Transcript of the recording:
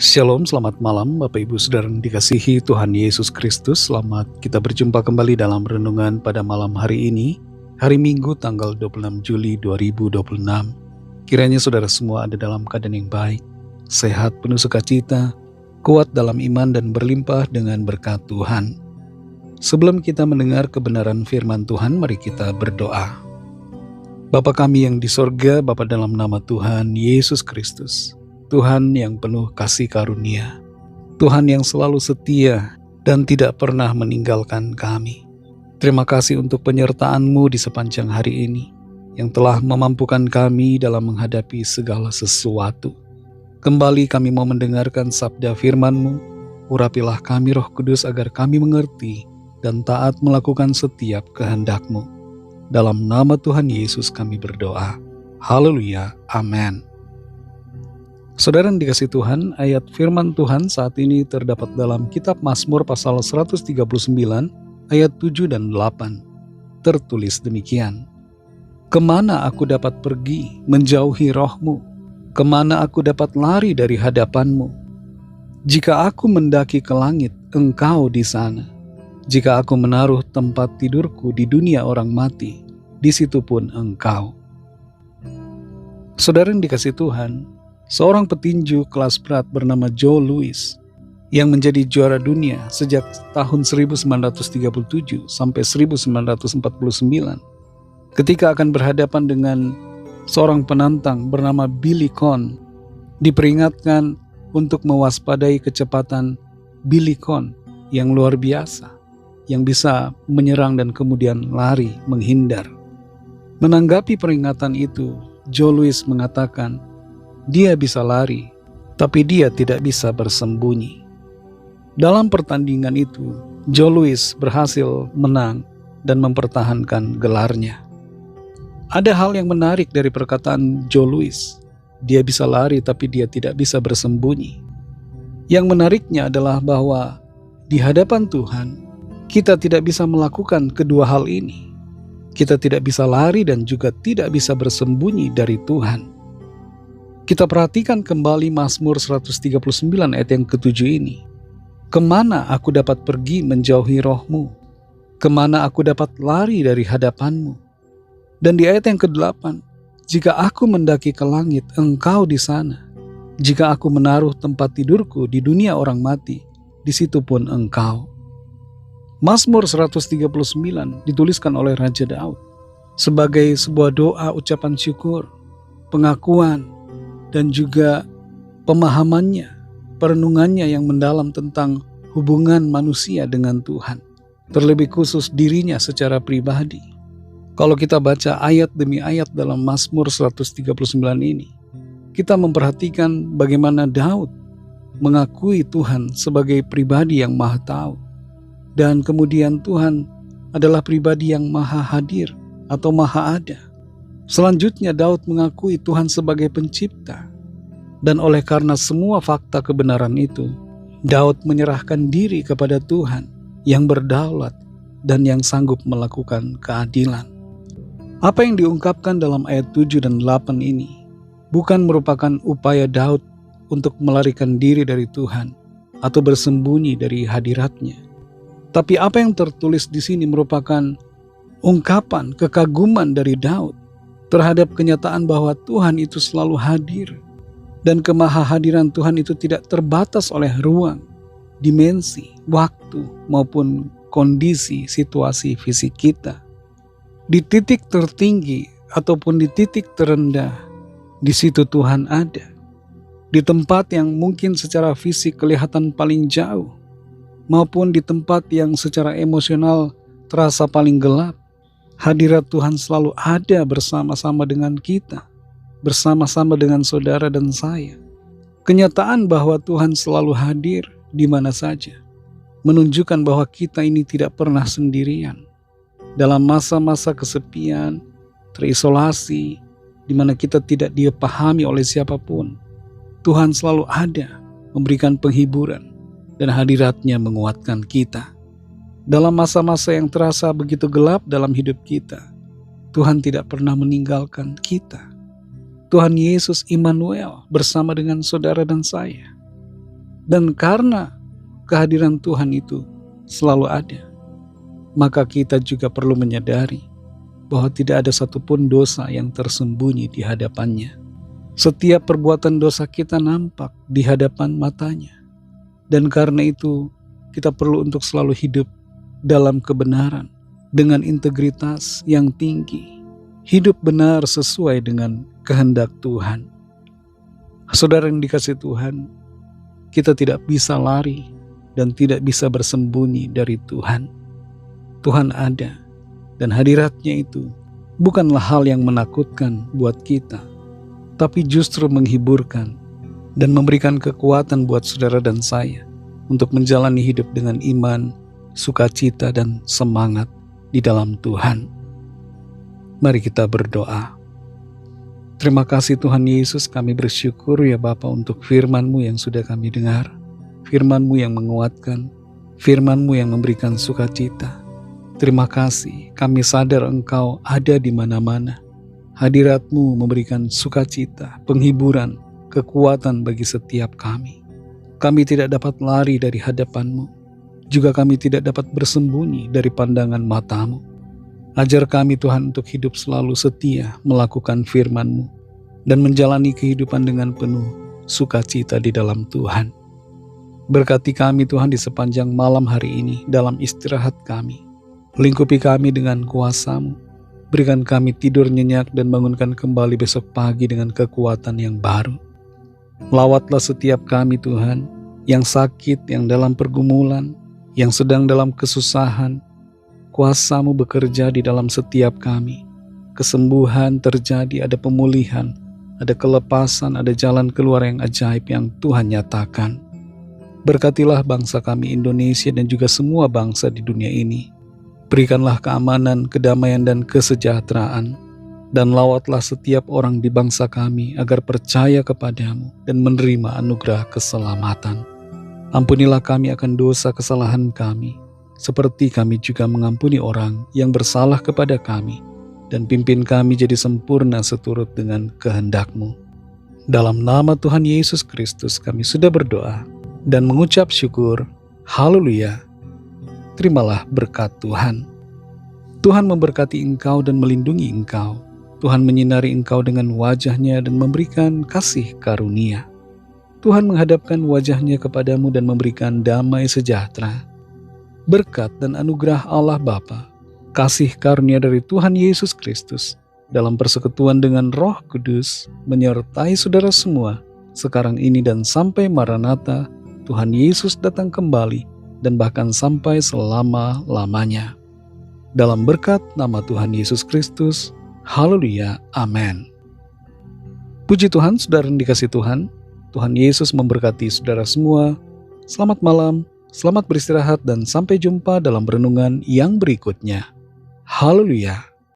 Shalom, selamat malam Bapak Ibu Saudara yang dikasihi Tuhan Yesus Kristus. Selamat kita berjumpa kembali dalam renungan pada malam hari ini, hari Minggu tanggal 26 Juli 2026. Kiranya saudara semua ada dalam keadaan yang baik, sehat, penuh sukacita, kuat dalam iman dan berlimpah dengan berkat Tuhan. Sebelum kita mendengar kebenaran firman Tuhan, mari kita berdoa. Bapa kami yang di sorga, Bapa dalam nama Tuhan Yesus Kristus, Tuhan yang penuh kasih karunia, Tuhan yang selalu setia dan tidak pernah meninggalkan kami. Terima kasih untuk penyertaan-Mu di sepanjang hari ini, yang telah memampukan kami dalam menghadapi segala sesuatu. Kembali kami mau mendengarkan sabda firman-Mu, urapilah kami Roh Kudus agar kami mengerti dan taat melakukan setiap kehendak-Mu. Dalam nama Tuhan Yesus kami berdoa. Haleluya, amin. Saudara yang dikasihi Tuhan, ayat firman Tuhan saat ini terdapat dalam kitab Mazmur pasal 139 ayat 7 dan 8. Tertulis demikian. Kemana aku dapat pergi menjauhi roh-Mu? Kemana aku dapat lari dari hadapan-Mu? Jika aku mendaki ke langit, Engkau di sana. Jika aku menaruh tempat tidurku di dunia orang mati, di situ pun Engkau. Saudara yang dikasihi Tuhan, seorang petinju kelas berat bernama Joe Louis yang menjadi juara dunia sejak tahun 1937 sampai 1949. Ketika akan berhadapan dengan seorang penantang bernama Billy Conn, diperingatkan untuk mewaspadai kecepatan Billy Conn yang luar biasa, yang bisa menyerang dan kemudian lari menghindar. Menanggapi peringatan itu, Joe Louis mengatakan, dia bisa lari, tapi dia tidak bisa bersembunyi. Dalam pertandingan itu, Joe Louis berhasil menang dan mempertahankan gelarnya. Ada hal yang menarik dari perkataan Joe Louis. Dia bisa lari, tapi dia tidak bisa bersembunyi. Yang menariknya adalah bahwa di hadapan Tuhan, kita tidak bisa melakukan kedua hal ini. Kita tidak bisa lari dan juga tidak bisa bersembunyi dari Tuhan. Kita perhatikan kembali Mazmur 139 ayat yang ke-7 ini. Kemana aku dapat pergi menjauhi roh-Mu? Kemana aku dapat lari dari hadapan-Mu? Dan di ayat yang ke-8, jika aku mendaki ke langit, Engkau di sana. Jika aku menaruh tempat tidurku di dunia orang mati, di situ pun Engkau. Mazmur 139 dituliskan oleh Raja Daud sebagai sebuah doa ucapan syukur, pengakuan, dan juga pemahamannya, perenungannya yang mendalam tentang hubungan manusia dengan Tuhan, terlebih khusus dirinya secara pribadi. Kalau kita baca ayat demi ayat dalam Mazmur 139 ini, kita memperhatikan bagaimana Daud mengakui Tuhan sebagai pribadi yang maha tahu, dan kemudian Tuhan adalah pribadi yang maha hadir atau maha ada. Selanjutnya Daud mengakui Tuhan sebagai pencipta, dan oleh karena semua fakta kebenaran itu, Daud menyerahkan diri kepada Tuhan yang berdaulat dan yang sanggup melakukan keadilan. Apa yang diungkapkan dalam ayat 7 dan 8 ini bukan merupakan upaya Daud untuk melarikan diri dari Tuhan atau bersembunyi dari hadiratnya. Tapi apa yang tertulis di sini merupakan ungkapan kekaguman dari Daud terhadap kenyataan bahwa Tuhan itu selalu hadir, dan kemahahadiran Tuhan itu tidak terbatas oleh ruang, dimensi, waktu, maupun kondisi situasi fisik kita. Di titik tertinggi ataupun di titik terendah, di situ Tuhan ada. Di tempat yang mungkin secara fisik kelihatan paling jauh, maupun di tempat yang secara emosional terasa paling gelap, hadirat Tuhan selalu ada bersama-sama dengan kita, bersama-sama dengan saudara dan saya. Kenyataan bahwa Tuhan selalu hadir di mana saja menunjukkan bahwa kita ini tidak pernah sendirian. Dalam masa-masa kesepian, terisolasi, di mana kita tidak dipahami oleh siapapun, Tuhan selalu ada memberikan penghiburan dan hadiratnya menguatkan kita. Dalam masa-masa yang terasa begitu gelap dalam hidup kita, Tuhan tidak pernah meninggalkan kita. Tuhan Yesus Immanuel bersama dengan saudara dan saya. Dan karena kehadiran Tuhan itu selalu ada, maka kita juga perlu menyadari bahwa tidak ada satupun dosa yang tersembunyi di hadapannya. Setiap perbuatan dosa kita nampak di hadapan matanya. Dan karena itu kita perlu untuk selalu hidup dalam kebenaran dengan integritas yang tinggi. Hidup benar sesuai dengan kehendak Tuhan. Saudara yang dikasihi Tuhan, kita tidak bisa lari dan tidak bisa bersembunyi dari Tuhan. Tuhan ada, dan hadiratnya itu bukanlah hal yang menakutkan buat kita, tapi justru menghiburkan dan memberikan kekuatan buat saudara dan saya untuk menjalani hidup dengan iman, sukacita, dan semangat di dalam Tuhan. Mari kita berdoa. Terima kasih Tuhan Yesus, kami bersyukur ya Bapa untuk firman-Mu yang sudah kami dengar, firman-Mu yang menguatkan, firman-Mu yang memberikan sukacita. Terima kasih, kami sadar Engkau ada di mana-mana. Hadirat-Mu memberikan sukacita, penghiburan, kekuatan bagi setiap kami. Kami tidak dapat lari dari hadapan-Mu, juga kami tidak dapat bersembunyi dari pandangan mata-Mu. Ajar kami Tuhan untuk hidup selalu setia melakukan firman-Mu dan menjalani kehidupan dengan penuh sukacita di dalam Tuhan. Berkati kami Tuhan di sepanjang malam hari ini dalam istirahat kami. Lingkupi kami dengan kuasa-Mu. Berikan kami tidur nyenyak dan bangunkan kembali besok pagi dengan kekuatan yang baru. Lawatlah setiap kami Tuhan, yang sakit, yang dalam pergumulan, yang sedang dalam kesusahan. Kuasa-Mu bekerja di dalam setiap kami. Kesembuhan terjadi, ada pemulihan, ada kelepasan, ada jalan keluar yang ajaib yang Tuhan nyatakan. Berkatilah bangsa kami Indonesia dan juga semua bangsa di dunia ini. Berikanlah keamanan, kedamaian, dan kesejahteraan. Dan lawatlah setiap orang di bangsa kami agar percaya kepadamu dan menerima anugerah keselamatan. Ampunilah kami akan dosa kesalahan kami, seperti kami juga mengampuni orang yang bersalah kepada kami, dan pimpin kami jadi sempurna seturut dengan kehendak-Mu. Dalam nama Tuhan Yesus Kristus kami sudah berdoa dan mengucap syukur. Haleluya. Terimalah berkat Tuhan. Tuhan memberkati engkau dan melindungi engkau. Tuhan menyinari engkau dengan wajah-Nya dan memberikan kasih karunia. Tuhan menghadapkan wajah-Nya kepadamu dan memberikan damai sejahtera. Berkat dan anugerah Allah Bapa, kasih karunia dari Tuhan Yesus Kristus, dalam persekutuan dengan Roh Kudus, menyertai saudara semua, sekarang ini dan sampai Maranatha, Tuhan Yesus datang kembali, dan bahkan sampai selama-lamanya. Dalam berkat nama Tuhan Yesus Kristus, haleluya, amin. Puji Tuhan, saudara yang dikasihi Tuhan, Tuhan Yesus memberkati saudara semua. Selamat malam. Selamat beristirahat dan sampai jumpa dalam renungan yang berikutnya. Haleluya.